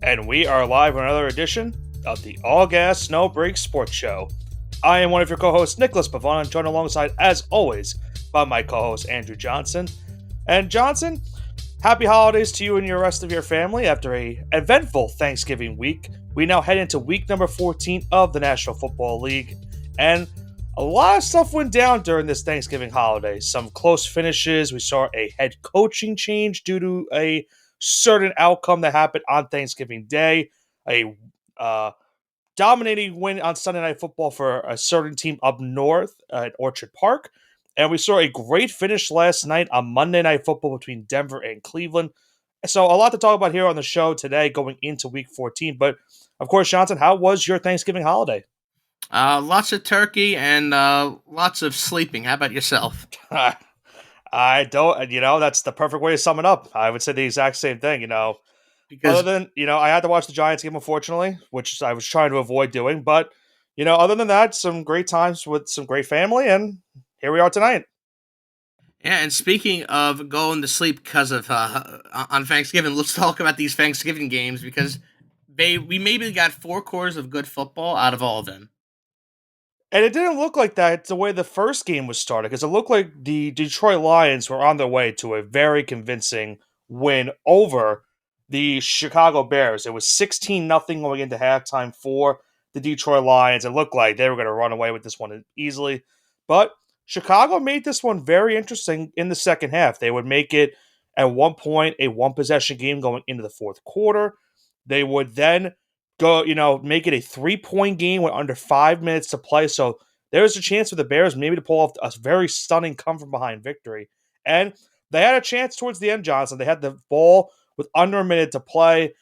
And we are live on another edition of the All Gas No Break Sports Show. I am one of your co-hosts, Nicholas Pavon, joined alongside, as always, by my co-host, Andrew Johnson. And Johnson, happy holidays to you and your rest of your family after a eventful Thanksgiving week. We now head into week number 14 of the National Football League, and a lot of stuff went down during this Thanksgiving holiday. Some close finishes. We saw a head coaching change due to a certain outcome that happened on Thanksgiving Day. A dominating win on Sunday Night Football for a certain team up north at Orchard Park. And we saw a great finish last night on Monday Night Football between Denver and Cleveland. So a lot to talk about here on the show today going into week 14. But, of course, Johnson, how was your Thanksgiving holiday? Lots of turkey and lots of sleeping. How about yourself? I don't, that's the perfect way to sum it up. I would say the exact same thing, Because Other than, I had to watch the Giants game, unfortunately, which I was trying to avoid doing. But, other than that, some great times with some great family, and here we are tonight. yeah, and speaking of going to sleep because of on Thanksgiving, let's talk about these Thanksgiving games because we maybe got 4 quarters of good football out of all of them. And it didn't look like that the way the first game was started, because it looked like the Detroit Lions were on their way to a very convincing win over the Chicago Bears. It was 16-0 going into halftime for the Detroit Lions. It looked like they were going to run away with this one easily. But Chicago made this one very interesting in the second half. They would make it, at one point, a one-possession game going into the fourth quarter. They would then go, make it a 3-point game with under 5 minutes to play. So there's a chance for the Bears maybe to pull off a very stunning come-from-behind victory. And they had a chance towards the end, Johnson. They had the ball with under a minute to play.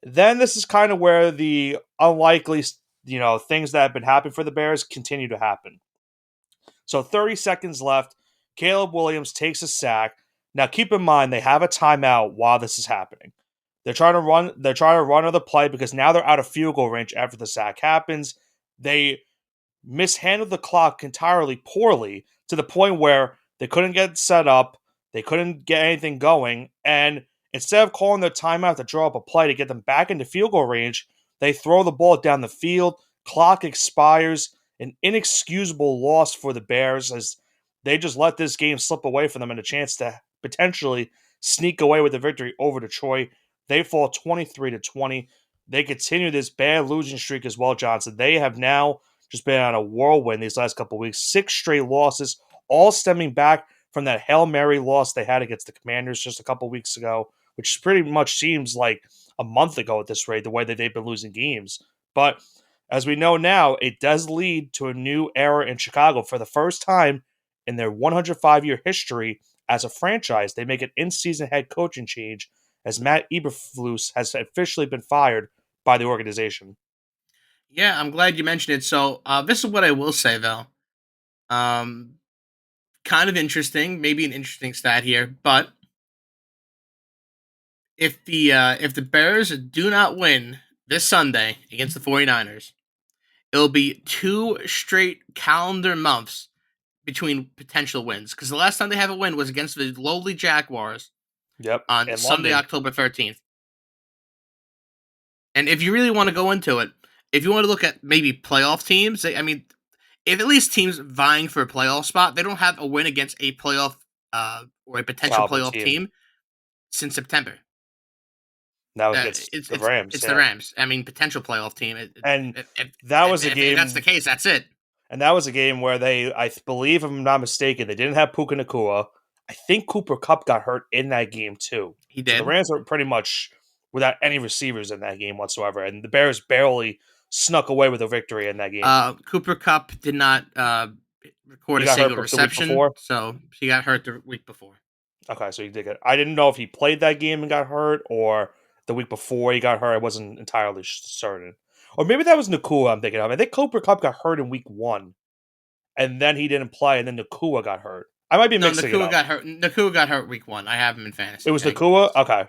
Then this is kind of where the unlikely, things that have been happening for the Bears continue to happen. So 30 seconds left. Caleb Williams takes a sack. Now keep in mind they have a timeout while this is happening. They're trying to run another play because now they're out of field goal range after the sack happens. They mishandled the clock entirely poorly to the point where they couldn't get set up, they couldn't get anything going, and instead of calling their timeout to draw up a play to get them back into field goal range, they throw the ball down the field, clock expires, an inexcusable loss for the Bears as they just let this game slip away from them and a chance to potentially sneak away with the victory over Detroit. They fall 23-20. They continue this bad losing streak as well, Johnson. They have now just been on a whirlwind these last couple of weeks. 6 straight losses, all stemming back from that Hail Mary loss they had against the Commanders just a couple weeks ago, which pretty much seems like a month ago at this rate, the way that they've been losing games. But as we know now, it does lead to a new era in Chicago. For the first time in their 105-year history as a franchise, they make an in-season head coaching change as Matt Eberflus has officially been fired by the organization. Yeah, I'm glad you mentioned it. So this is what I will say, though. Kind of interesting, maybe an interesting stat here, but if the Bears do not win this Sunday against the 49ers, it'll be 2 straight calendar months between potential wins. Because the last time they have a win was against the lowly Jaguars. Yep. On Sunday, October 13th. And if you really want to go into it, if you want to look at maybe playoff teams, I mean, if at least teams vying for a playoff spot, they don't have a win against a playoff or a potential playoff team since September. That was the Rams. It's the Rams. I mean, potential playoff team. That was a game. If that's the case, that's it. And that was a game where I believe, if I'm not mistaken, they didn't have Puka Nacua. I think Cooper Kupp got hurt in that game, too. He did. So the Rams were pretty much without any receivers in that game whatsoever, and the Bears barely snuck away with a victory in that game. Cooper Kupp did not record a single reception, so he got hurt the week before. Okay, so he did get. I didn't know if he played that game and got hurt, or the week before he got hurt. I wasn't entirely certain. Or maybe that was Nacua I'm thinking of. I think Cooper Kupp got hurt in week 1, and then he didn't play, and then Nacua got hurt. I might be mixing it up. Nacua got hurt week 1. I have him in fantasy. It was Nacua? Okay.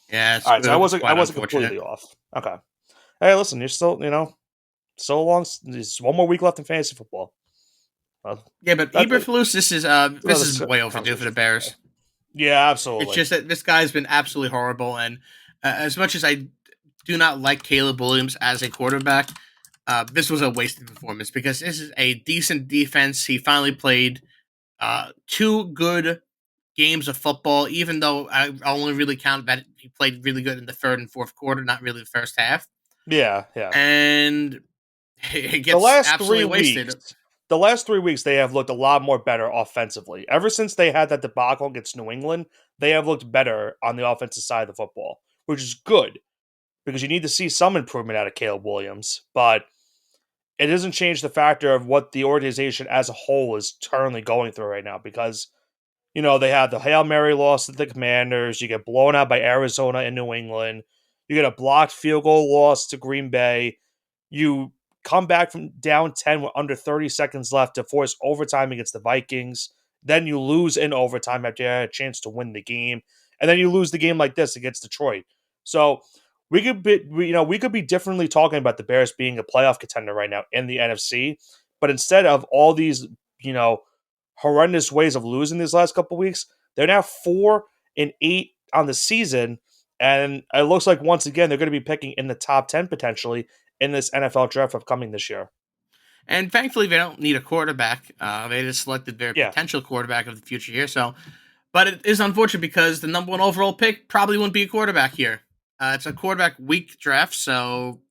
Yeah. All right, so I wasn't completely off. Okay. Hey, listen, you're still, so long. There's one more week left in fantasy football. Well, yeah, but Eberflus, this is way overdue for the Bears. Yeah, absolutely. It's just that this guy's been absolutely horrible, and as much as I do not like Caleb Williams as a quarterback, this was a wasted performance because this is a decent defense. He finally played two good games of football, even though I only really count that he played really good in the third and fourth quarter, not really the first half. Yeah, yeah. And it The gets last three absolutely weeks, wasted. the last 3 weeks, they have looked a lot more better offensively. Ever since they had that debacle against New England, they have looked better on the offensive side of the football, which is good because you need to see some improvement out of Caleb Williams. But it doesn't change the factor of what the organization as a whole is currently going through right now because they had the Hail Mary loss to the Commanders. You get blown out by Arizona and New England. You get a blocked field goal loss to Green Bay. You come back from down 10 with under 30 seconds left to force overtime against the Vikings. Then you lose in overtime after you had a chance to win the game. And then you lose the game like this against Detroit. So we could be differently talking about the Bears being a playoff contender right now in the NFC. But instead of all these, you know, horrendous ways of losing these last couple weeks, they're now 4-8 on the season. And it looks like once again they're going to be picking in the top 10 potentially in this NFL draft upcoming this year. And thankfully, they don't need a quarterback. They just selected their Yeah. potential quarterback of the future here. So, but it is unfortunate because the number one overall pick probably wouldn't be a quarterback here. It's a quarterback weak draft. So,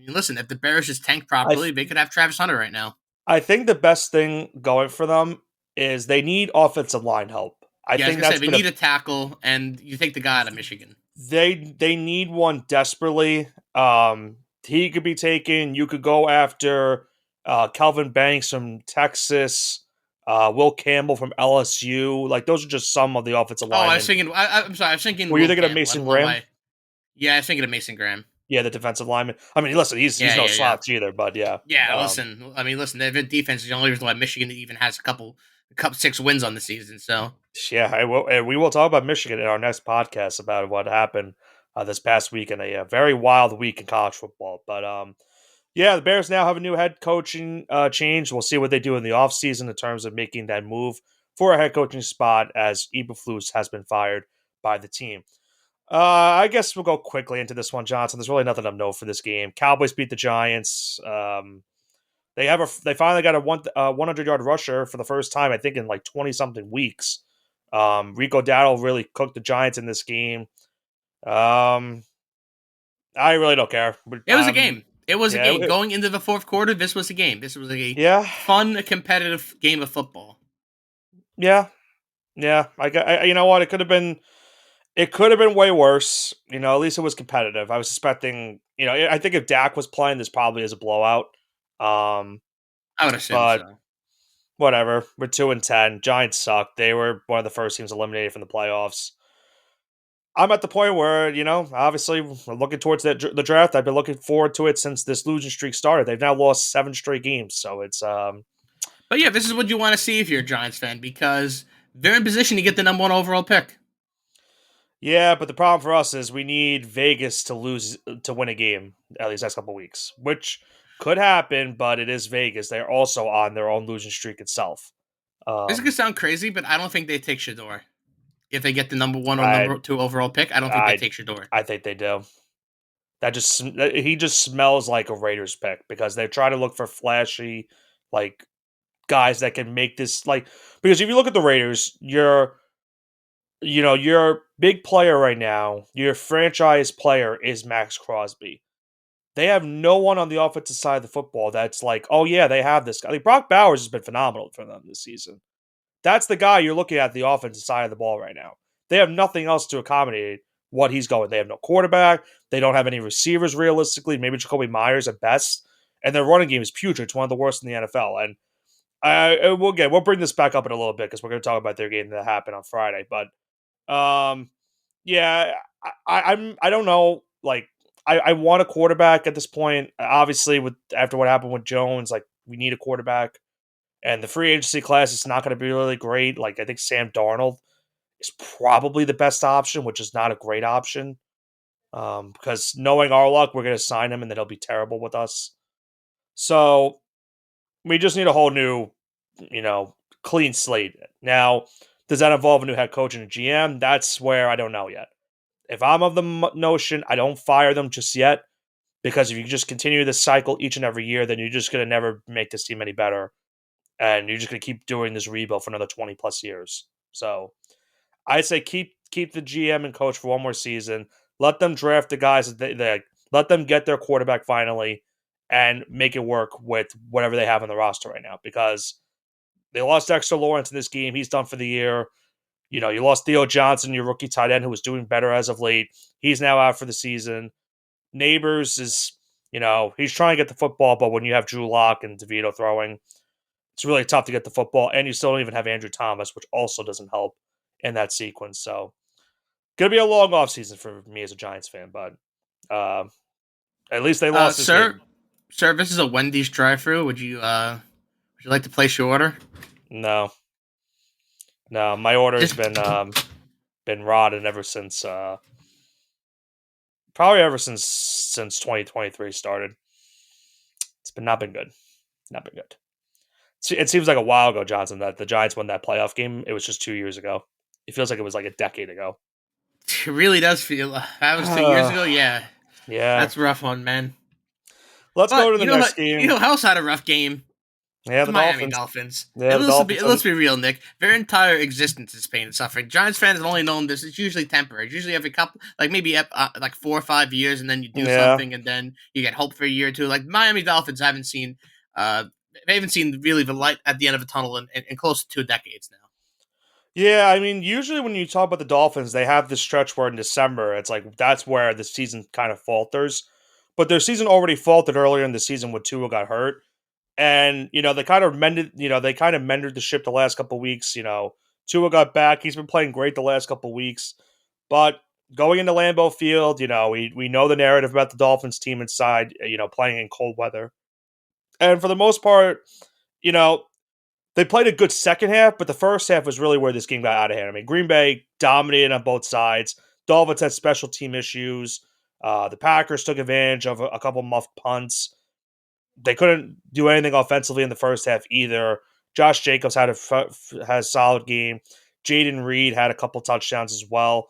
listen, if the Bears just tank I properly, th- they could have Travis Hunter right now. I think the best thing going for them is they need offensive line help. I Yeah, I was think gonna say that's they been a need a tackle, and you take the guy out of Michigan. they need one desperately. He could be taken. You could go after Calvin Banks from Texas, Will Campbell from LSU. Like those are just some of the offensive Oh, I was linemen. thinking. I'm sorry. I was thinking Were you Will thinking of Campbell. I Mason don't know Graham? why. Yeah, I was thinking of Mason Graham. Yeah, the defensive lineman. I mean, listen, he's Yeah, no yeah, yeah. slouch either, but yeah. Yeah, listen. I mean, listen. Their defense is the only reason why Michigan even has a couple 6 wins on the season. So Yeah, and we will talk about Michigan in our next podcast about what happened this past week in a very wild week in college football. But yeah, the Bears now have a new head coaching change. We'll see what they do in the offseason in terms of making that move for a head coaching spot as Eberflus has been fired by the team. I guess we'll go quickly into this one, Johnson. There's really nothing of note for this game. Cowboys beat the Giants. They finally got a 100-yard rusher for the first time, I think, in like 20 something weeks. Rico Dowdle really cooked the Giants in this game. Um, I really don't care. it was a game. It was a Yeah, game. Going into the fourth quarter, this was a game. This was a yeah, fun, competitive game of football. yeah, yeah. You know what? It could have been way worse. At least it was competitive. I was expecting. I think if Dak was playing, this probably is a blowout. Um, I would assume but so. whatever. We're 2-10. Giants suck. They were one of the first teams eliminated from the playoffs. I'm at the point where, obviously we're looking towards the draft. I've been looking forward to it since this losing streak started. They've now lost 7 straight games, so it's But yeah, this is what you want to see if you're a Giants fan because they're in position to get the number one overall pick. yeah, but the problem for us is we need Vegas to win a game at least next couple weeks, which could happen, but it is Vegas. They're also on their own losing streak itself. This could Um, sound crazy, but I don't think they take Shador. If they get the number one or I number two overall pick, I don't think they I take Shador. I think they do. He just smells like a Raiders pick because they're trying to look for flashy, like guys that can make this like because if you look at the Raiders, your big player right now, your franchise player is Max Crosby. They have no one on the offensive side of the football that's like, oh yeah, they have this guy. Like Brock Bowers has been phenomenal for them this season. That's the guy you're looking at the offensive side of the ball right now. They have nothing else to accommodate what he's going. They have no quarterback. They don't have any receivers realistically. Maybe Jacoby Myers at best. And their running game is putrid. It's one of the worst in the NFL. And we'll bring this back up in a little bit because we're going to talk about their game that happened on Friday. But yeah, I don't know. Like I want a quarterback at this point. Obviously, with after what happened with Jones, like we need a quarterback. And the free agency class is not going to be really great. Like I think Sam Darnold is probably the best option, which is not a great option. Because knowing our luck, we're going to sign him and then he'll be terrible with us. So we just need a whole new, clean slate. Now, does that involve a new head coach and a GM? That's where I don't know yet. If I'm of the notion, I don't fire them just yet because if you just continue this cycle each and every year, then you're just going to never make this team any better. And you're just going to keep doing this rebuild for another 20 plus years. So I'd say keep the GM and coach for one more season. Let them draft the guys that they let them get their quarterback finally and make it work with whatever they have on the roster right now because they lost Dexter Lawrence in this game. He's done for the year. You know, you lost Theo Johnson, your rookie tight end, who was doing better as of late. He's now out for the season. Neighbors is, he's trying to get the football, but when you have Drew Lock and DeVito throwing, it's really tough to get the football. And you still don't even have Andrew Thomas, which also doesn't help in that sequence. So, gonna be a long off season for me as a Giants fan, but uh, at least they lost this Sir, game. sir, this is a Wendy's drive-through. Would you like to place your order? No, no, my order's Just been rotted ever since probably ever since 2023 started. It's been not been good, not been good. It seems like a while ago, Johnson, that the Giants won that playoff game. It was just 2 years ago. It feels like it was like a decade ago. it really does feel that was 2 years ago. Yeah, Yeah. that's a rough one, man. Let's go to But the next you game. know who else had a rough game? Yeah, The the Miami Dolphins. Dolphins. Yeah, And the Dolphins. let's be real, Nick. Their entire existence is pain and suffering. Giants fans have only known this. It's usually temporary. It's usually every couple, like maybe like 4 or 5 years, and then you do Yeah. something, and then you get hope for a year or two. Like Miami Dolphins haven't seen, they haven't seen really the light at the end of a tunnel in close to 2 decades now. Yeah, I mean, usually when you talk about the Dolphins, they have this stretch where in December, it's like that's where the season kind of falters. But their season already faltered earlier in the season when Tua got hurt. And, they kind of mended the ship the last couple weeks. Tua got back. He's been playing great the last couple weeks. But going into Lambeau Field, we know the narrative about the Dolphins team inside, playing in cold weather. And for the most part, you know, they played a good second half, but the first half was really where this game got out of hand. I mean, Green Bay dominated on both sides. Dolphins had special team issues. The Packers took advantage of a couple muffed punts. They couldn't do anything offensively in the first half either. Josh Jacobs had a solid game. Jaden Reed had a couple touchdowns as well.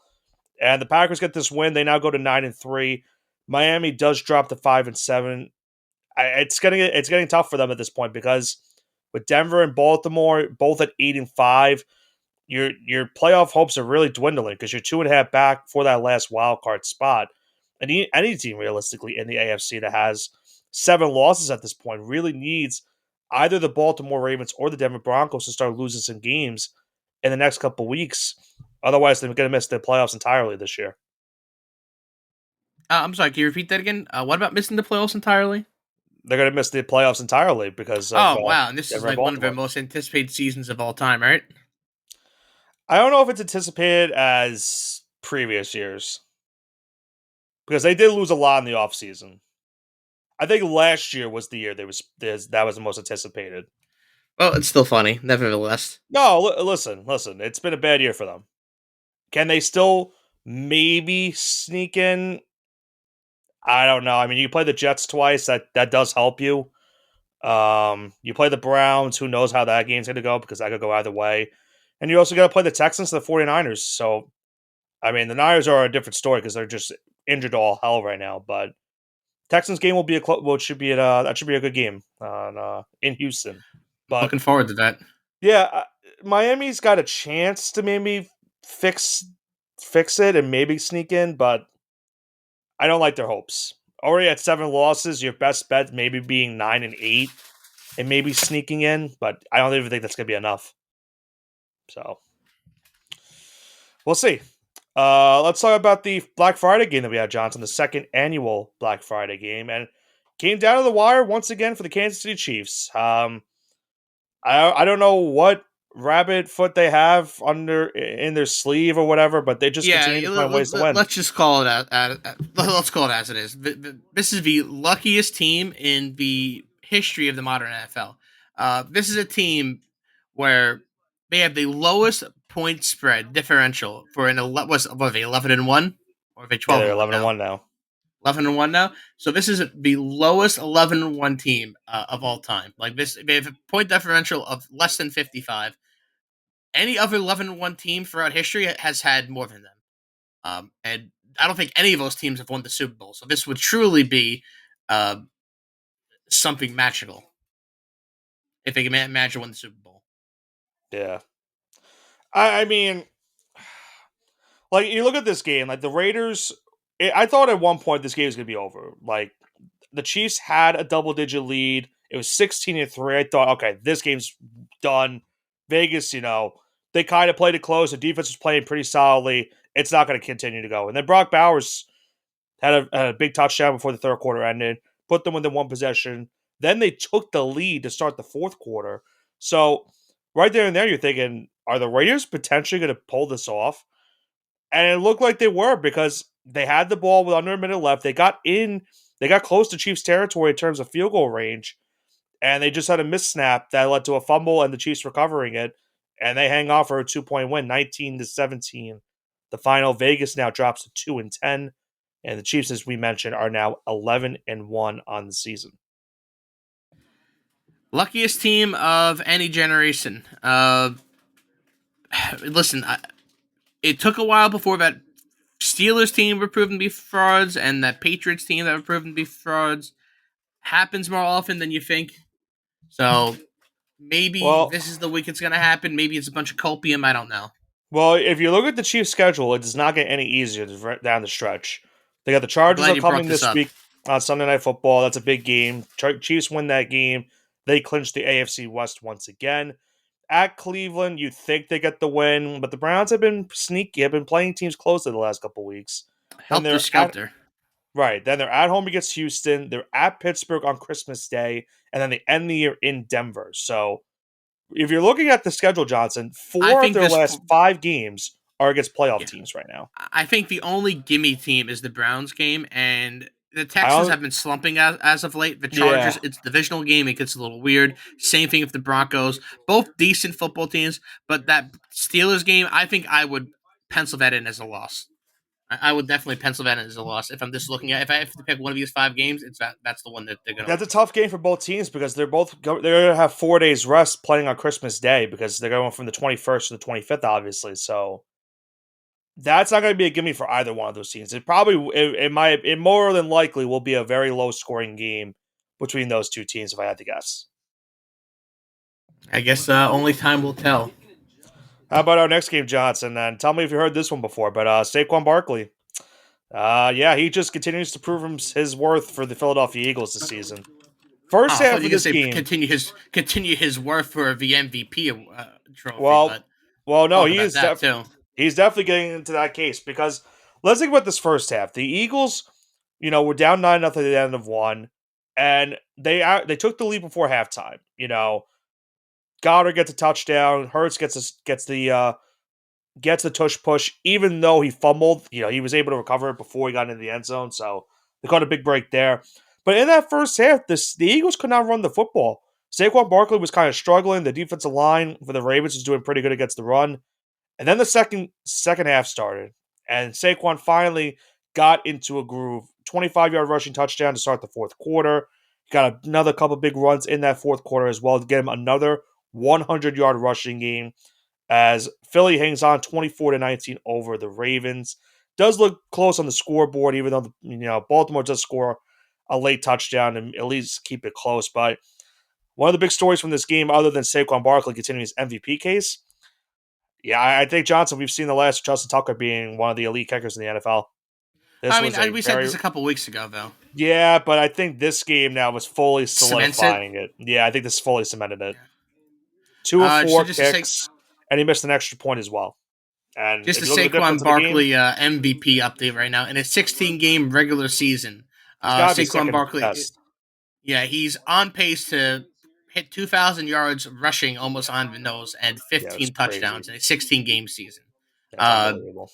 And the Packers get this win. They now go to 9-3. Miami does drop to 5-7. It's getting tough for them at this point because with Denver and Baltimore both at 8-5, your playoff hopes are really dwindling because you're 2.5 back for that last wild card spot. And any team realistically in the AFC that has 7 losses at this point really needs either the Baltimore Ravens or the Denver Broncos to start losing some games in the next couple weeks. Otherwise, they're going to miss the playoffs entirely this year. I'm sorry, can you repeat that again? What about missing the playoffs entirely? They're going to miss the playoffs entirely because of Oh, wow. And this is Denver and like one of their Baltimore. most anticipated seasons of all time, right? I don't know if it's anticipated as previous years because they did lose a lot in the offseason. I think last year was the year that was the most anticipated. Well, it's still funny, nevertheless. No, listen. It's been a bad year for them. Can they still maybe sneak in? I don't know. I mean, you play the Jets twice. That does help you. You play the Browns. Who knows how that game's going to go because that could go either way. And you also got to play the Texans and the 49ers. So, I mean, the Niners are a different story because they're just injured to all hell right now. But Texans game will be that should be a good game in Houston. But Looking forward to that. yeah, Miami's got a chance to maybe fix it and maybe sneak in, but I don't like their hopes. Already at 7 losses, your best bet maybe being 9-8 and maybe sneaking in, but I don't even think that's gonna be enough. So we'll see. Let's talk about the Black Friday game that we had, Johnson, the second annual Black Friday game, and came down to the wire once again for the Kansas City Chiefs. I don't know what rabbit foot they have in their sleeve or whatever, but they just Yeah, continue to find ways to win. let's just call it let's call it as it is. This is the luckiest team in the history of the modern NFL. This is a team where they have the lowest point spread differential for was what are they 11-1 or are they Yeah, 12 they're and one 11 and now? 1 now. 11-1 now. So this is the lowest 11-1 team of all time. Like this, they have a point differential of less than 55. Any other 11-1 team throughout history has had more than them. And I don't think any of those teams have won the Super Bowl. So this would truly be uh, something magical if they can imagine win the Super Bowl. Yeah. I mean, like you look at this game, like the Raiders. I thought at one point this game was gonna be over. Like the Chiefs had a double-digit lead. It was 16-3. I thought, okay, this game's done. Vegas, they kind of played it close. The defense was playing pretty solidly. It's not going to continue to go. And then Brock Bowers had a big touchdown before the third quarter ended, put them within one possession. Then they took the lead to start the fourth quarter. So right there and there, you're thinking, are the Raiders potentially going to pull this off? And it looked like they were because they had the ball with under a minute left. They got close to Chiefs territory in terms of field goal range, and they just had a miss snap that led to a fumble and the Chiefs recovering it, and they hang on for a 2-point win, 19-17. The final, Vegas now drops to 2-10, and the Chiefs, as we mentioned, are now 11-1 on the season. Luckiest team of any generation. Listen, it took a while before that Steelers team were proven to be frauds and that Patriots team that were proven to be frauds. Happens more often than you think. So maybe Well, this is the week it's going to happen. Maybe it's a bunch of copium. I don't know. well, if you look at the Chiefs' schedule, it does not get any easier down the stretch. They got the I'm Chargers glad you brought upcoming this this up. week on Sunday Night Football. That's a big game. Chiefs win that game. They clinch the AFC West once again. At Cleveland, you think they get the win, but the Browns have been sneaky, have been playing teams closely the last couple weeks. Then Helter Skelter. then they're at home against Houston. They're at Pittsburgh on Christmas Day, and then they end the year in Denver. So if you're looking at the schedule, Johnson, I four of think their this. last five games are against playoff Yeah, teams right now. I think the only gimme team is the Browns game, and the I Texans don't, have been slumping as of late. The yeah, Chargers, it's a divisional game; it gets a little weird. Same thing with the Broncos, both decent football teams, but that Steelers game, I think I would pencil that in as a loss. I would definitely pencil that in as a loss if I'm just looking at if I have to pick one of these five games. That's the one that they're gonna that's a lose. tough game for both teams because they're gonna have 4 days rest playing on Christmas Day because they're going from the 21st to the 25th, obviously. So that's not going to be a gimme for either one of those teams. It more than likely will be a very low scoring game between those two teams if I had to guess. I guess only time will tell. How about our next game, Johnson? And tell me if you heard this one before. But Saquon Barkley, yeah, he just continues to prove his worth for the Philadelphia Eagles this season. First Oh, I thought half you of were gonna this say game, continue his worth for the MVP trophy, well, but well, no, talk about that too. he's definitely getting into that case because let's think about this first half. The Eagles, were down 9-0 at the end of one, and they took the lead before halftime. Goddard gets a touchdown. Hurts gets the tush push, even though he fumbled. He was able to recover it before he got into the end zone, so they caught a big break there. But in that first half, the Eagles could not run the football. Saquon Barkley was kind of struggling. The defensive line for the Ravens was doing pretty good against the run. And then the second half started, and Saquon finally got into a groove. 25-yard rushing touchdown to start the fourth quarter. Got another couple big runs in that fourth quarter as well to get him another 100-yard rushing game as Philly hangs on 24-19 over the Ravens. Does look close on the scoreboard, even though Baltimore does score a late touchdown and at least keep it close. But one of the big stories from this game, other than Saquon Barkley continuing his MVP case, yeah, I think Johnson. We've seen the last of Justin Tucker being one of the elite kickers in the NFL. This I mean, was a we said very this a couple weeks ago, though. yeah, but I think this game now was fully Cements it. solidifying it. Yeah, I think this fully cemented it. Yeah. Two of So four just to say, kicks, and he missed an extra point as well. And just if a you look at the difference Saquon of the game, Barkley MVP update right now in a 16 game regular season. he's got to be Saquon second Barkley, best. yeah, he's on pace to hit 2,000 yards rushing almost on the nose and Yeah, it's 15 crazy. touchdowns in a 16 game season. That's Uh, unbelievable.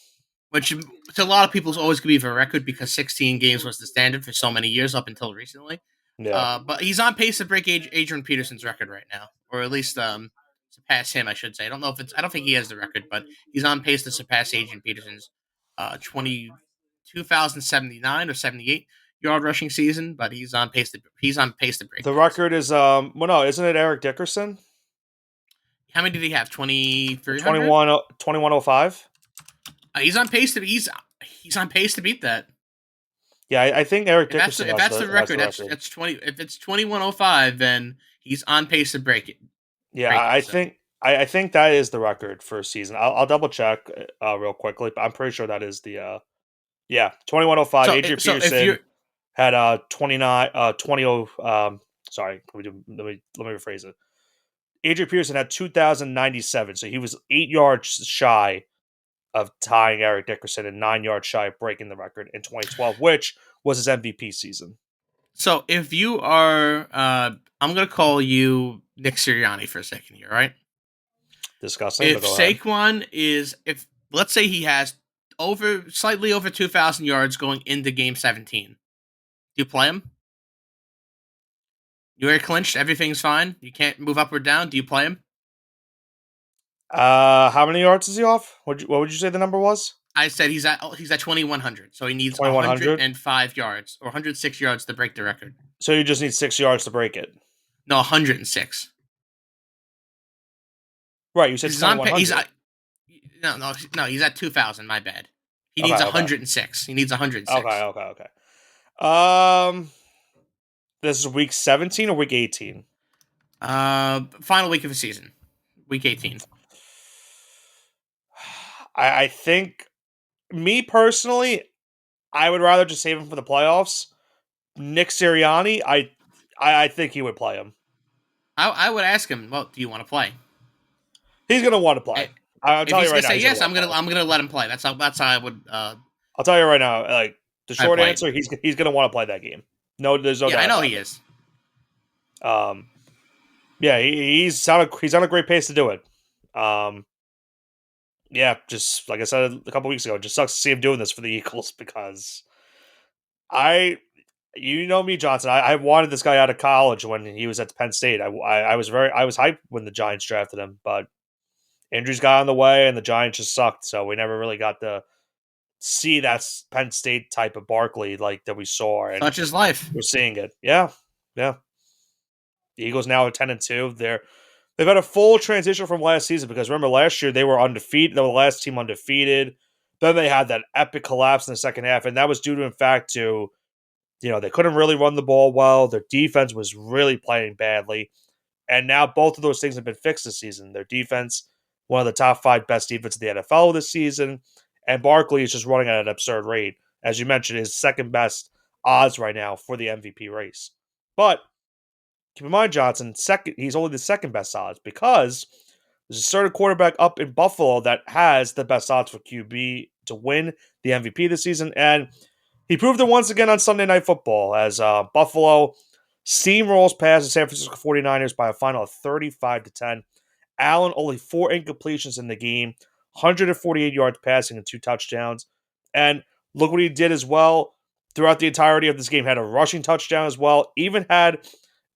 which to a lot of people is always going to be the record because 16 games was the standard for so many years up until recently. Yeah. But he's on pace to break Adrian Peterson's record right now, or at least surpass him. I should say. I don't know if it's. I don't think he has the record, but he's on pace to surpass Adrian Peterson's 2079 or 78 yard rushing season. But he's on pace to break The that. record is well no, isn't it Eric Dickerson? How many did he have? 2,300. 2105? He's on pace to. He's He's on pace to beat that. Yeah, I think Eric Dickerson If that's the has record, the record. that's 20. If it's 21:05, then he's on pace to Yeah, break it. I So think I think that is the record for a season. I'll double check real quickly, but I'm pretty sure that is the yeah 2105. Adrian so if you're Peterson had 29 20 sorry, let me rephrase it. Adrian Peterson had 2097, so he was 8 yards shy of tying Eric Dickerson and 9 yards shy of breaking the record in 2012, which was his MVP season. if you are I'm gonna call you Nick Sirianni for a second here, right? Disgusting, but If go ahead. Saquon is if let's say he has over slightly over 2,000 yards going into game 17, do you play him? You're clinched, everything's fine. You can't move up or down. Do you play him? How many yards is he off? What would you say the number was? I said he's at 2,100, so he needs 2100. 105 yards or 106 yards to break the record. So you just need 6 yards to break it. No, 106. Right, you said He's on. He's 2100. no. He's at 2,000. My bad. He Okay, needs okay. 106. He needs Okay, 106. okay, okay. Um this is week 17 or week 18? Final week of the season, week 18. I think me personally, I would rather just save him for the playoffs. Nick Sirianni, I think he would play him. I would ask him. Well, do you want to play? He's gonna want to Eh, play. I'll If tell you he's right gonna now, say he's gonna yes, want to play. I'm gonna let him play. That's how I would. I'll tell you right now, like the I short play it. answer, he's gonna want to play that game. No, there's no Yeah, I doubt know about he it. is. Yeah, he's on a great pace to do it. Um, yeah, just like I said a couple weeks ago, it just sucks to see him doing this for the Eagles because I, you know me, Johnson. I wanted this guy out of college when he was at Penn State. I was hyped when the Giants drafted him, but injuries got in the way and the Giants just sucked, so we never really got to see that Penn State type of Barkley like that we saw, and Such is life. we're seeing it. Yeah, yeah. The Eagles now are 10-2. They've had a full transition from last season because remember last year they were undefeated. They were the last team undefeated. Then they had that epic collapse in the second half, and that was due to in fact to they couldn't really run the ball well. Their defense was really playing badly, and now both of those things have been fixed this season. Their defense, one of the top five best defense in the NFL this season, and Barkley is just running at an absurd rate. As you mentioned, his second best odds right now for the MVP race. But keep in mind, Johnson, second, he's only the second best odds because there's a certain quarterback up in Buffalo that has the best odds for QB to win the MVP this season. And he proved it once again on Sunday Night Football as Buffalo steamrolls past the San Francisco 49ers by a final of 35-10. Allen only 4 incompletions in the game, 148 yards passing and 2 touchdowns. And look what he did as well throughout the entirety of this game. Had a rushing touchdown as well. Even had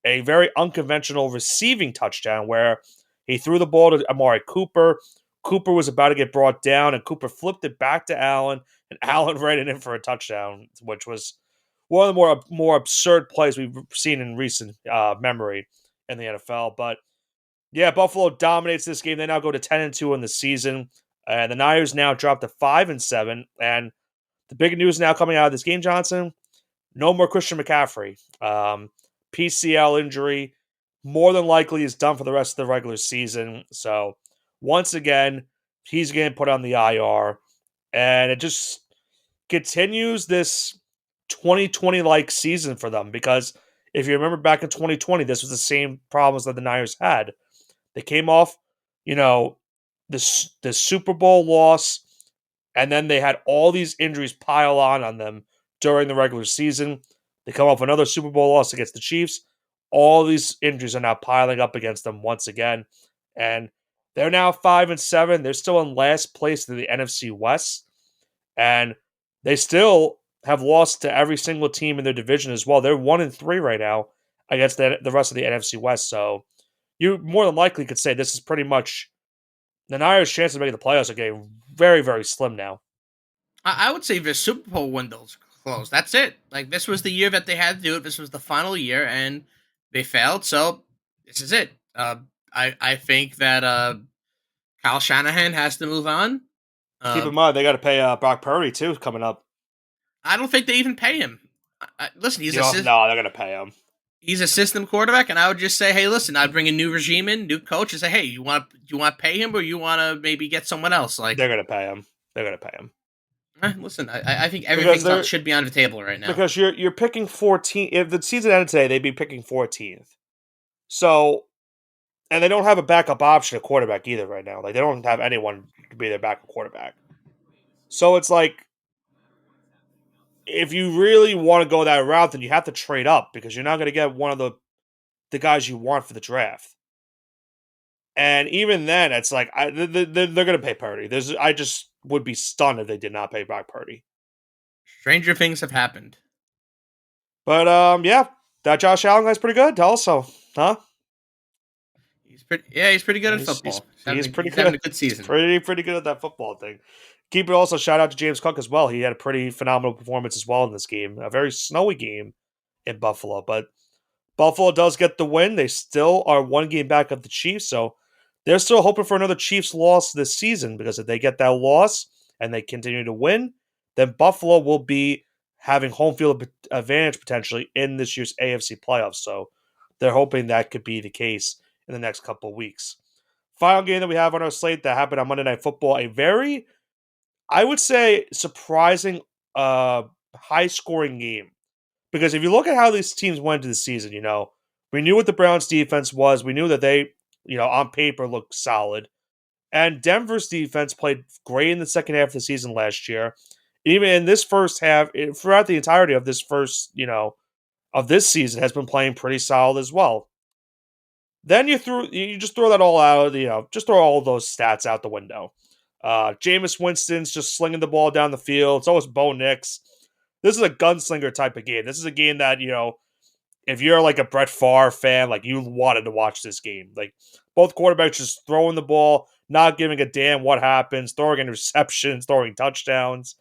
a very unconventional receiving touchdown where he threw the ball to Amari Cooper. Cooper was about to get brought down, and Cooper flipped it back to Allen, and Allen ran it in for a touchdown, which was one of the more absurd plays we've seen in recent memory in the NFL. But yeah, Buffalo dominates this game. They now go to 10-2 in the season, and the Niners now drop to 5-7. And the big news now coming out of this game, Johnson, no more Christian McCaffrey. PCL injury more than likely is done for the rest of the regular season. So once again, he's getting put on the IR, and it just continues this 2020 like season for them because if you remember back in 2020, this was the same problems that the Niners had. They came off, you know, the Super Bowl loss, and then they had all these injuries pile on them during the regular season. They come off another Super Bowl loss against the Chiefs. All these injuries are now piling up against them once again, and they're now 5-7. They're still in last place in the NFC West, and they still have lost to every single team in their division as well. They're 1-3 right now against the rest of the NFC West. So you more than likely could say this is pretty much the Niners' chances of making the playoffs are getting very, very slim now. I would say the Super Bowl window's closed. That's it. Like this was the year that they had to do it. This was the final year, and they failed. So this is it. I think that Kyle Shanahan has to move on. Keep Uh, in mind they got to pay Brock Purdy too coming up. I don't think they even pay him. Listen, You know, no, they're gonna pay him. he's a system quarterback, and I would just say, hey, listen, I'd bring a new regime in, new coach, and say, hey, you want to pay him, or you want to maybe get someone else? Like, They're gonna pay him. They're gonna pay him listen, I think because everything they're should be on the table right now. because you're picking 14. If the season ended today, they'd be picking 14th. So, and they don't have a backup option at quarterback either right now. Like they don't have anyone to be their backup quarterback. So it's like if you really want to go that route, then you have to trade up because you're not going to get one of the guys you want for the draft. And even then, it's like they're going to pay Purdy. I just would be stunned if they did not pay Brock Purdy. Stranger things have happened. But yeah, that Josh Allen guy's pretty good. Also, huh? He's pretty good at He's he's, football. he's pretty He's having good. a good He's season. pretty good at that football thing. Keep it also shout out to James Cook as well. He had a pretty phenomenal performance as well in this game. A very snowy game in Buffalo, but Buffalo does get the win. They still are one game back of the Chiefs, so they're still hoping for another Chiefs loss this season because if they get that loss and they continue to win, then Buffalo will be having home field advantage potentially in this year's AFC playoffs. So they're hoping that could be the case in the next couple of weeks. Final game that we have on our slate that happened on Monday Night Football, a very, I would say, surprising, high scoring game. Because if you look at how these teams went into the season, we knew what the Browns defense was. We knew that they, on paper looked solid. And Denver's defense played great in the second half of the season last year. Even in this first half, throughout the entirety of this of this season, has been playing pretty solid as well. Then you just throw that all out, just throw all those stats out the window. Jameis Winston's just slinging the ball down the field. It's always Bo Nix. This is a gunslinger type of game. This is a game that, if you're like a Brett Favre fan, like you wanted to watch this game. Like both quarterbacks just throwing the ball, not giving a damn what happens, throwing interceptions, throwing touchdowns.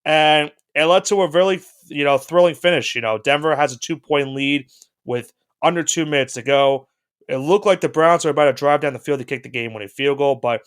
And it led to a really, thrilling finish. Denver has a 2-point lead with under 2 minutes to go. It looked like the Browns were about to drive down the field to kick the game-winning field goal, but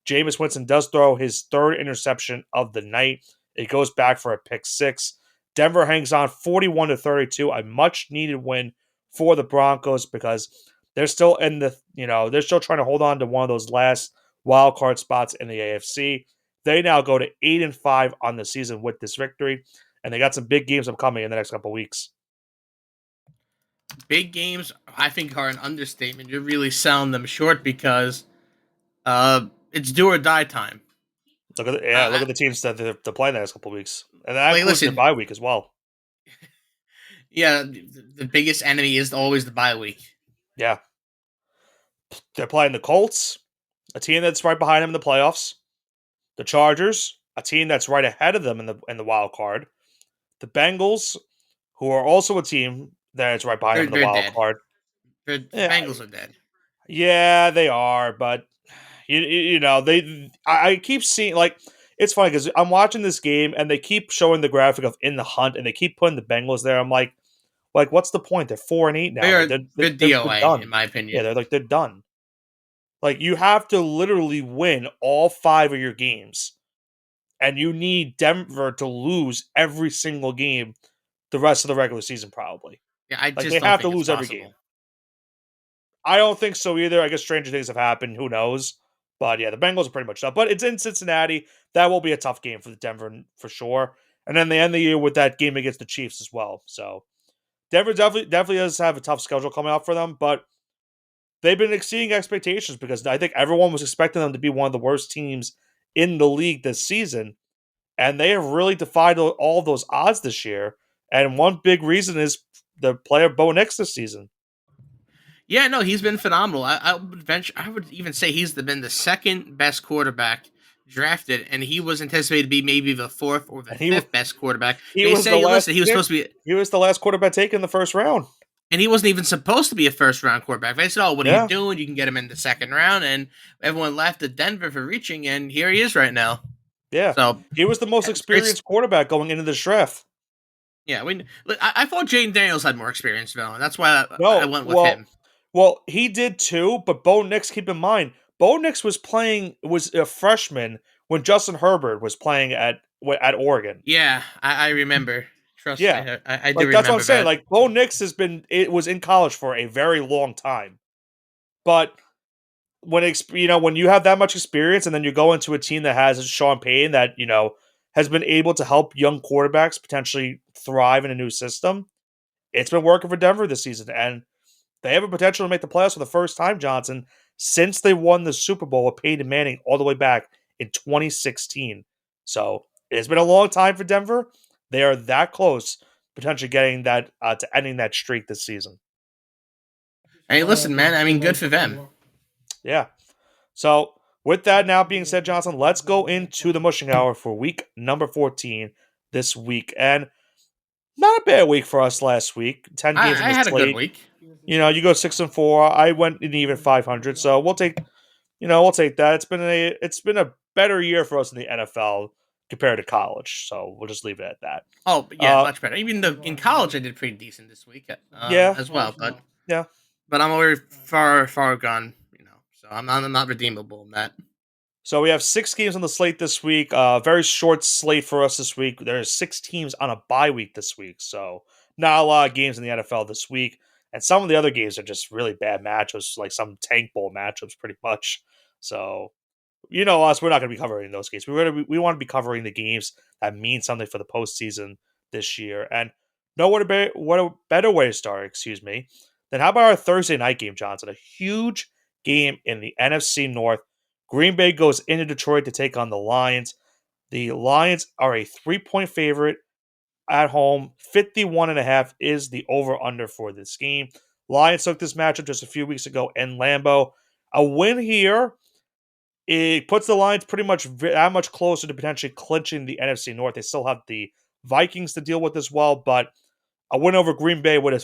Jameis Winston does throw his third interception of the night. It goes back for a pick six. Denver hangs on 41-32, a much-needed win for the Broncos because they're still they're still trying to hold on to one of those last wild card spots in the AFC. They now go to 8-5 on the season with this victory, and they got some big games upcoming in the next couple of weeks. Big games, I think, are an understatement. You're really selling them short because it's do or die time. Look at the teams that they're playing the next couple of weeks, and that like, includes their listen, bye week as well. Yeah, the biggest enemy is always the bye week. Yeah, they're playing the Colts, a team that's right behind them in the playoffs. The Chargers, a team that's right ahead of them in the wild card. The Bengals, who are also a team that's right behind them in the They're wild dead. card. The Bengals are dead. Yeah, they are, but I keep seeing like it's funny because I'm watching this game and they keep showing the graphic of in the hunt and they keep putting the Bengals there. I'm like what's the point? They're 4-8 now. They're They're DOA done. in my Yeah, opinion. they're done. Like you have to literally win all 5 of your games, and you need Denver to lose every single game the rest of the regular season probably. Yeah, I Like just they don't have to think it's lose every game. possible. I don't think so either. I guess stranger things have happened. Who knows? But yeah, the Bengals are pretty much done. But it's in Cincinnati. That will be a tough game for the Denver for sure. And then they end the year with that game against the Chiefs as well. So Denver definitely does have a tough schedule coming out for them, but they've been exceeding expectations because I think everyone was expecting them to be one of the worst teams in the league this season. And they have really defied all those odds this year. And one big reason is the player Bo Nix this season. Yeah, no, he's been phenomenal. I would even say he's been the second best quarterback drafted, and he was anticipated to be maybe the fourth or the And he fifth best quarterback. he They was the say, last listen, he was pick. supposed to be, He was the last quarterback taken in the first round. and he wasn't even supposed to be a first round quarterback. They said, "Oh, what are you Yeah, doing? You can get him in the second round," and everyone laughed at Denver for reaching, and here he is right now. yeah. So He was the most it's great. experienced quarterback going into the draft. Yeah, I thought Jaden Daniels had more experience though, and that's why I No, went with him. he did too. But Bo Nix, keep in mind, Bo Nix was a freshman when Justin Herbert was playing at Oregon. Yeah, I remember. Trust me, Yeah, I do like that's what I'm remember saying. that. Like Bo Nix it was in college for a very long time, but when you have that much experience and then you go into a team that has Sean Payton that has been able to help young quarterbacks potentially thrive in a new system, it's been working for Denver this season, and they have a potential to make the playoffs for the first time, Johnson, since they won the Super Bowl with Peyton Manning all the way back in 2016. So it's been a long time for Denver. They are that close, potentially getting that to ending that streak this season. Hey, listen, man. I mean, good for them. Yeah. So with that now being said, Johnson, let's go into the mushing hour for week number 14 this week. And not a bad week for us last week. 10 games on I the had a good slate. week. You go 6-4. I went in even 500. So we'll take that. It's been a better year for us in the NFL compared to college. So we'll just leave it at that. Oh, yeah, Uh much better. Even though in college I did pretty decent this week, yeah, as well. yeah. But I'm already far gone. So I'm not redeemable in that. So we have 6 games on the slate this week. Very short slate for us this week. There's 6 teams on a bye week this week, so not a lot of games in the NFL this week. And some of the other games are just really bad matchups, like some tank bowl matchups, pretty much. So us, we're not going to be covering those games. We want to be covering the games that mean something for the postseason this year. And what a better way to start, excuse me, than how about our Thursday night game, Johnson? A huge game in the NFC North. Green Bay goes into Detroit to take on the Lions. The Lions are a 3-point favorite at home. 51.5 is the over-under for this game. Lions took this matchup just a few weeks ago in Lambeau. A win here, it puts the Lions pretty much that much closer to potentially clinching the NFC North. They still have the Vikings to deal with as well, but a win over Green Bay would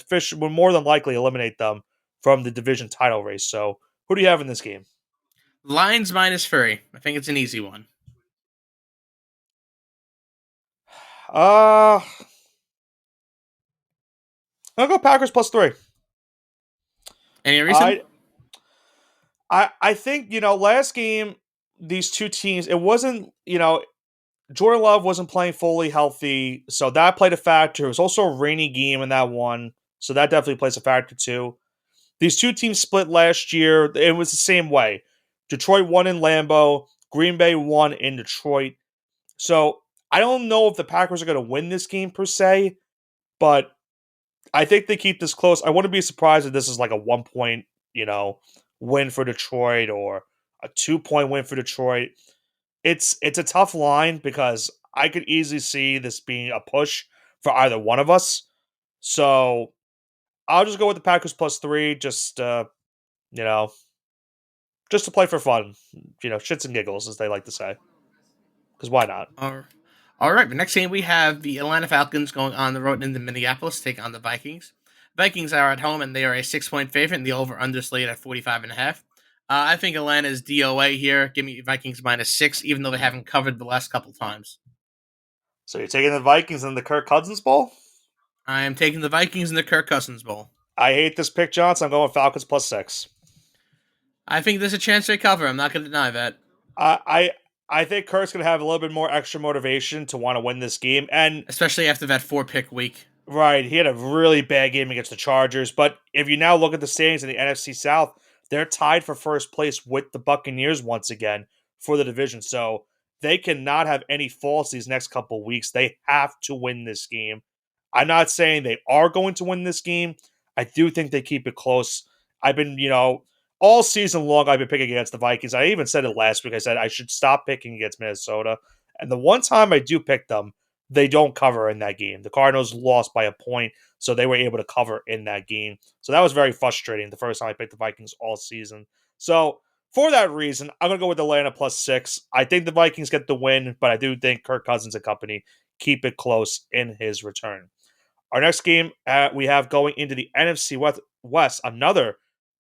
more than likely eliminate them from the division title race. So, who do you have in this game? Lions minus Furry. I think it's an easy one. Uh I'll go Packers +3. Any reason? I I think last game these two teams it wasn't Jordan Love wasn't playing fully healthy, so that played a factor. It was also a rainy game in that one, so that definitely plays a factor too. These two teams split last year. It was the same way. Detroit won in Lambeau. Green Bay won in Detroit. So I don't know if the Packers are going to win this game per se, but I think they keep this close. I wouldn't be surprised if this is like a 1 point, win for Detroit or a 2 point win for Detroit. It's a tough line because I could easily see this being a push for either one of us. So I'll just go with the Packers +3, you know, just to play for fun, shits and giggles, as they like to say. Because why not? All right. The next game we have the Atlanta Falcons going on the road into Minneapolis, take on the Vikings. Vikings are at home and they are a 6 point favorite. And the over under slate at 45.5. I think Atlanta's DOA here. Give me Vikings -6, even though they haven't covered the last couple times. So you're taking the Vikings in the Kirk Cousins Bowl? I am taking the Vikings in the Kirk Cousins Bowl. I hate this pick, Johnson. I'm going Falcons +6. I think there's a chance they cover. I'm not going to deny that. I I I think Kirk's gonna have a little bit more extra motivation to want to win this game, and Especially after that 4-pick week. right, he had a really bad game against the Chargers. But if you now look at the standings in the NFC South, they're tied for first place with the Buccaneers once again for the division. So they cannot have any faults these next couple weeks. They have to win this game. I'm not saying they are going to win this game. I do think they keep it close. I've been, all season long, I've been picking against the Vikings. I even said it last week. I said I should stop picking against Minnesota. And the one time I do pick them, they don't cover in that game. The Cardinals lost by a point, so they were able to cover in that game. So that was very frustrating the first time I picked the Vikings all season. So for that reason, I'm going to go with Atlanta +6. I think the Vikings get the win, but I do think Kirk Cousins and company keep it close in his return. Our next game we have going into the NFC West, another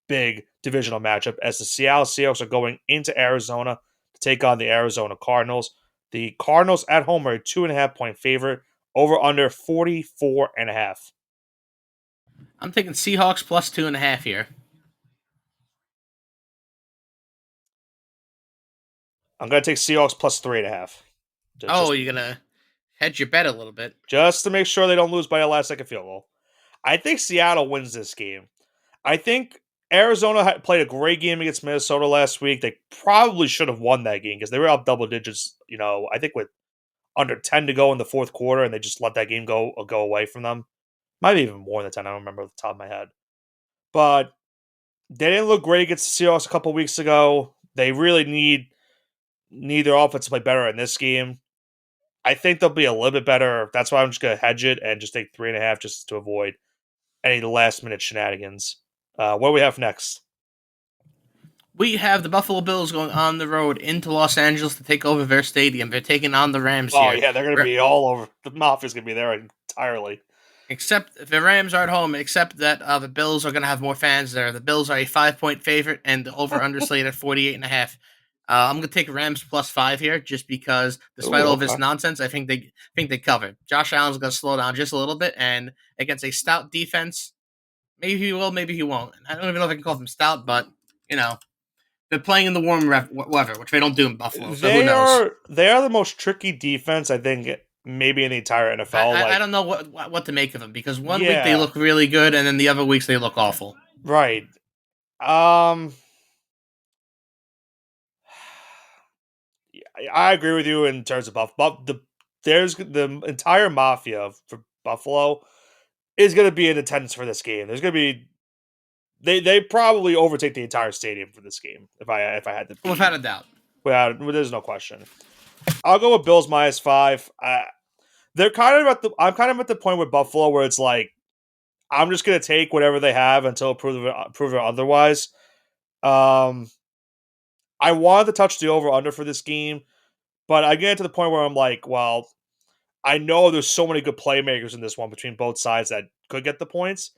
big divisional matchup as the Seattle Seahawks are going into Arizona to take on the Arizona Cardinals. The Cardinals at home are a 2.5 point favorite, over under 44.5. I'm taking Seahawks +2.5 here. I'm going to take Seahawks plus 3.5. Oh, you're gonna hedge your bet a little bit. Just to make sure they don't lose by a last second field goal. I think Seattle wins this game. I think Arizona played a great game against Minnesota last week. They probably should have won that game because they were up double digits. I think with under 10 to go in the fourth quarter, and they just let that game go away from them. Might be even more than 10. I don't remember off the top of my head. But they didn't look great against the Seahawks a couple weeks ago. They really need their offense to play better in this game. I think they'll be a little bit better. That's why I'm just going to hedge it and just take 3.5 just to avoid any last minute shenanigans. What do we have next? We have the Buffalo Bills going on the road into Los Angeles to take over their stadium. They're taking on the Rams Oh, here. yeah, they're going to be all over. The Mafia's going to be there entirely. Except the Rams are at home, except that the Bills are going to have more fans there. The Bills are a 5-point favorite, and the over-under slate at 48.5. I'm going to take Rams plus 5 here, just because, despite Ooh, all okay. this nonsense, I think they cover. Josh Allen's going to slow down just a little bit, and against a stout defense, maybe he will, maybe he won't. I don't even know if I can call them stout, but they're playing in the warm weather, which they don't do in Buffalo. So who knows? They are the most tricky defense, I think, maybe in the entire NFL. I don't know what to make of them, because one week they Yeah, look really good, and then the other weeks they look awful. right. Um, I agree with you in terms of Buffalo. There's the entire mafia for Buffalo is going to be in attendance for this game. There's going to be they probably overtake the entire stadium for this game if I had to be. Without a doubt. There's no question. I'll go with Bills minus 5. They're kind of I'm kind of at the point with Buffalo where it's like I'm just going to take whatever they have until proven otherwise. I wanted to touch the over under for this game, but I get to the point where I'm like, well, I know there's so many good playmakers in this one between both sides that could get the points.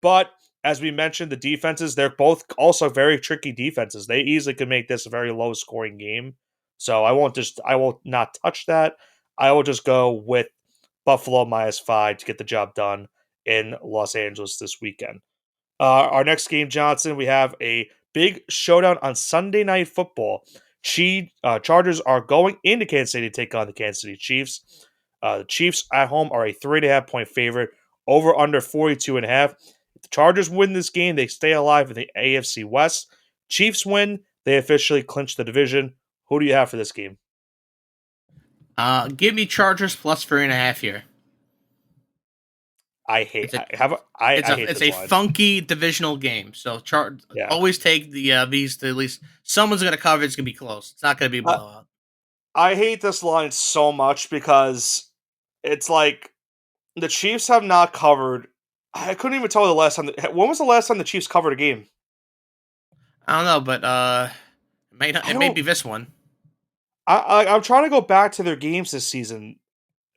But as we mentioned, the defenses, they're both also very tricky defenses. They easily could make this a very low scoring game. So I will not touch that. I will just go with Buffalo minus 5 to get the job done in Los Angeles this weekend. Our next game, Johnson, we have a big showdown on Sunday Night Football. Chargers are going into Kansas City to take on the Kansas City Chiefs. The Chiefs at home are a 3.5-point favorite, over under 42.5. If the Chargers win this game, they stay alive in the AFC West. Chiefs win, they officially clinch the division. Who do you have for this game? Give me Chargers plus 3.5 here. I hate. It's a I hate it's this a line. funky divisional game. So Yeah, always take these to at least someone's going to cover. It's going to be close. It's not going to be a blowout. I hate this line so much because it's like the Chiefs have not covered. I couldn't even tell the last time. When was the last time the Chiefs covered a game? I don't know, but I it may don't. be this one. I'm trying to go back to their games this season.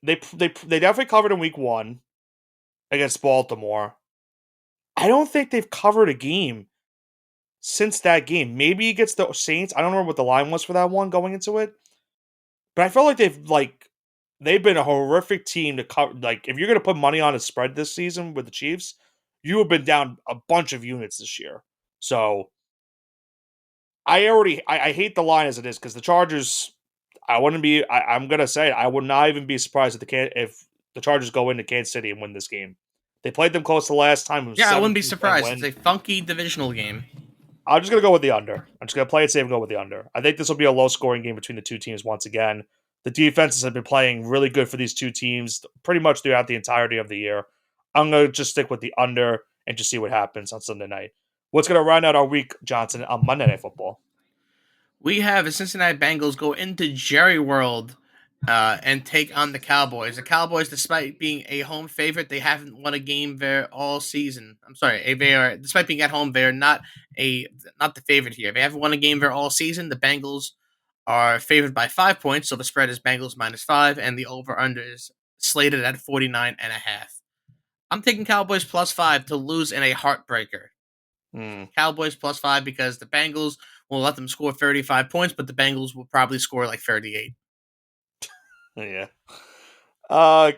They definitely covered in week 1 against Baltimore. I don't think they've covered a game since that game. Maybe against the Saints. I don't remember what the line was for that one going into it. But I feel like they've been a horrific team to cover. Like if you're going to put money on a spread this season with the Chiefs, you have been down a bunch of units this year. So I hate the line as it is because the Chargers. I wouldn't be. I'm gonna say it, I would not even be surprised if the Chargers go into Kansas City and win this game. They played them close the last time. It was Yeah, I wouldn't be 17-10 surprised. It's win. a funky divisional game. I'm just gonna go with the under. I'm just gonna play it safe and go with the under. I think this will be a low scoring game between the two teams once again. The defenses have been playing really good for these two teams pretty much throughout the entirety of the year. I'm gonna just stick with the under and just see what happens on Sunday night. What's gonna round out our week, Johnson, on Monday Night Football? We have the Cincinnati Bengals go into Jerry World and take on the Cowboys. The Cowboys, despite being a home favorite, they haven't won a game there all season. I'm sorry, they are, despite being at home, they're not the favorite here. They haven't won a game there all season. The Bengals are favored by 5 points, so the spread is Bengals minus 5, and the over under is slated at 49.5. I'm taking Cowboys plus 5 to lose in a heartbreaker. Hmm. Cowboys plus 5 because the Bengals will let them score 35 points, but the Bengals will probably score like 38. Yeah. I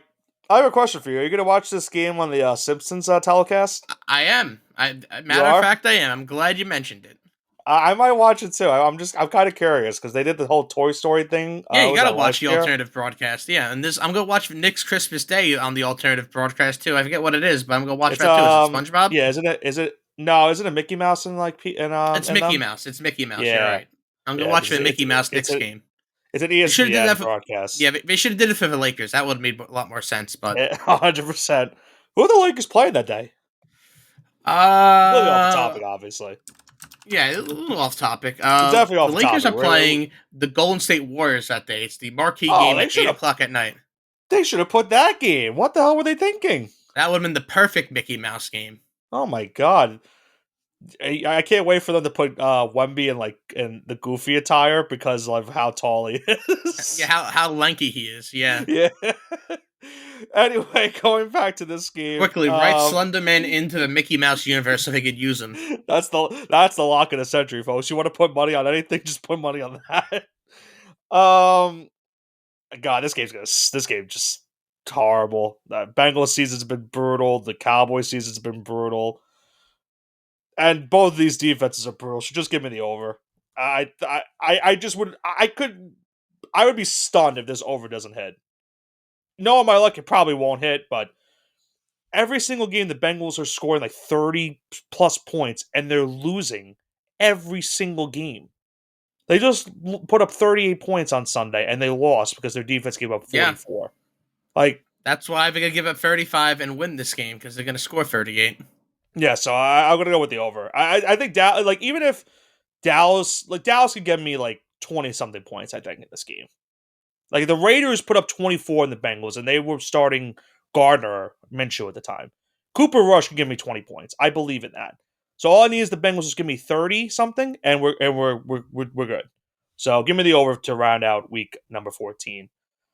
have a question for you. Are you gonna watch this game on the Simpsons telecast? I am. You Matter of are. fact, I am. I'm glad you mentioned it. I might watch it too. I'm kind of curious because they did the whole Toy Story thing. Yeah, you Was gotta that watch last the year? alternative broadcast. Yeah, and this I'm gonna watch Nick's Christmas Day on the alternative broadcast too. I forget what it is, but I'm gonna watch It's that too. Is it SpongeBob? yeah, isn't it? Is it no? Isn't it Mickey Mouse and like It's and Mickey them? Mouse. It's Mickey Mouse. You're Yeah, right. I'm gonna yeah, watch because the Mickey Mouse Knicks game. it's an They should have did ESPN that. For, broadcast. yeah, they should have did it for the Lakers. That would have made a lot more sense. But 100%. Who are the Lakers playing that day? Completely off the uh, topic, obviously. yeah, a little off topic. It's definitely The off the Lakers topic. are playing the Golden State Warriors that day. It's the marquee Oh, game at 8 o'clock at night. they should have put that game. What the hell were they thinking? That would have been the perfect Mickey Mouse game. Oh my god. I can't wait for them to put Wemby in the goofy attire because of how tall he Yeah, is. how lanky he is. Yeah. Yeah. Anyway, going back to this game, Quickly, write Slenderman into the Mickey Mouse universe so they could use him. that's the lock of the century, folks. You want to put money on anything, just put money on that. Um, God, this game just horrible. The Bengals season's been brutal. The Cowboys season's been brutal, and both of these defenses are brutal. So just give me the over. I just would I would be stunned if this over doesn't hit. Knowing my luck, it probably won't hit, but every single game the Bengals are scoring like 30 plus points and they're losing every single game. They just put up 38 points on Sunday and they lost because their defense gave up Yeah, 44. Like, that's why they're gonna give up 35 and win this game because they're gonna score 38. yeah, so I'm going to go with the over. I think like even if Dallas could give me like 20 something points, I think, in this game. Like the Raiders put up 24 in the Bengals, and they were starting Gardner Minshew at the time. Cooper Rush can give me 20 points. I believe in that. So all I need is the Bengals just give me 30 something, and we're good. So give me the over to round out week number 14.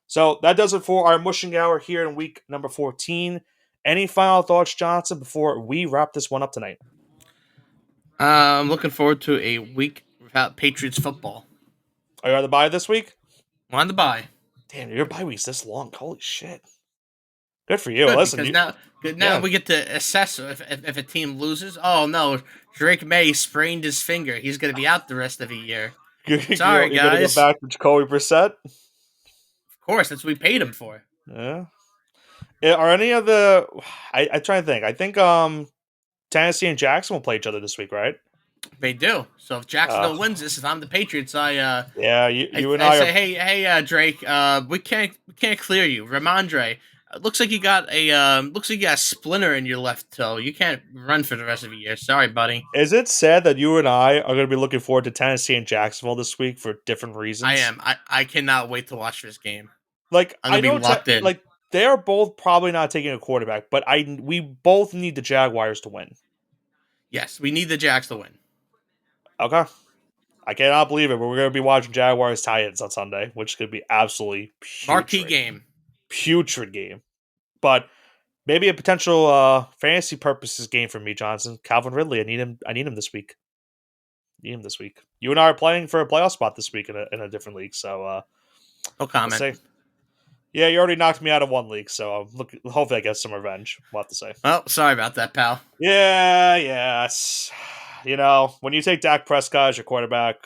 So that does it for our mushing hour here in week number 14. Any final thoughts, Johnson, before we wrap this one up tonight? I'm looking forward to a week without Patriots football. Are you on the bye this week? On the bye. Damn, your bye week's this long. Holy shit. Good for you. Good, Listen, because now we get to assess if a team loses. Oh no, Drake May sprained his finger. He's going to be out the rest of the year. Sorry, you're going to go guys. back to Jacoby Brissett? Of course, that's what we paid him for. Yeah. Are any of the... I try to think. I think Tennessee and Jackson will play each other this week, right? They do. So if Jacksonville wins this, if I'm the Patriots, yeah, you and I I say, are... hey, Drake, we can't clear you, Ramondre. Looks like you got a splinter in your left toe. You can't run for the rest of the year. Sorry, buddy. Is it sad that you and I are going to be looking forward to Tennessee and Jacksonville this week for different reasons? I am. I cannot wait to watch this game. Like, I'm I gonna know, be locked in. like they're both probably not taking a quarterback, but we both need the Jaguars to win. Yes, we need the Jags to win. Okay. I cannot believe it, but we're going to be watching Jaguars Titans on Sunday, which could be absolutely putrid. Marquee game. Putrid game. But maybe a potential fantasy purposes game for me, Johnson. Calvin Ridley, I need him this week. You and I are playing for a playoff spot this week in a different league, so no comment. We'll see. Yeah, you already knocked me out of one league, so hopefully I get some revenge. We'll have to say. Well, sorry about that, pal. Yeah. You know, when you take Dak Prescott as your quarterback,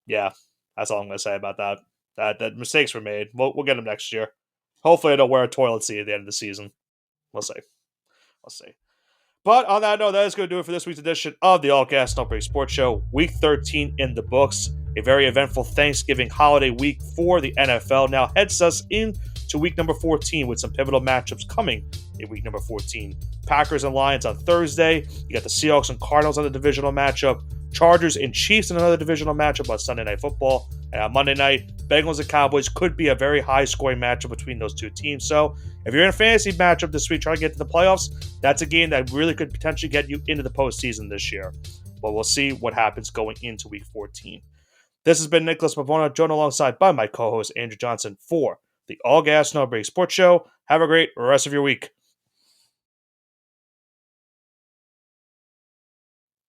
yeah, that's all I'm going to say about that. That mistakes were made. We'll get him next year. Hopefully, I don't wear a toilet seat at the end of the season. We'll see. But on that note, that is going to do it for this week's edition of the All Gas No Break Sports Show. Week 13 in the books. A very eventful Thanksgiving holiday week for the NFL. Now heads us into week number 14 with some pivotal matchups coming in week number 14. Packers and Lions on Thursday. You got the Seahawks and Cardinals on the divisional matchup. Chargers and Chiefs in another divisional matchup on Sunday Night Football. And on Monday night, Bengals and Cowboys could be a very high-scoring matchup between those two teams. So if you're in a fantasy matchup this week trying to get to the playoffs, that's a game that really could potentially get you into the postseason this year. But we'll see what happens going into week 14. This has been Nicholas Pavona, joined alongside by my co-host Andrew Johnson for the All Gas No Break Sports Show. Have a great rest of your week.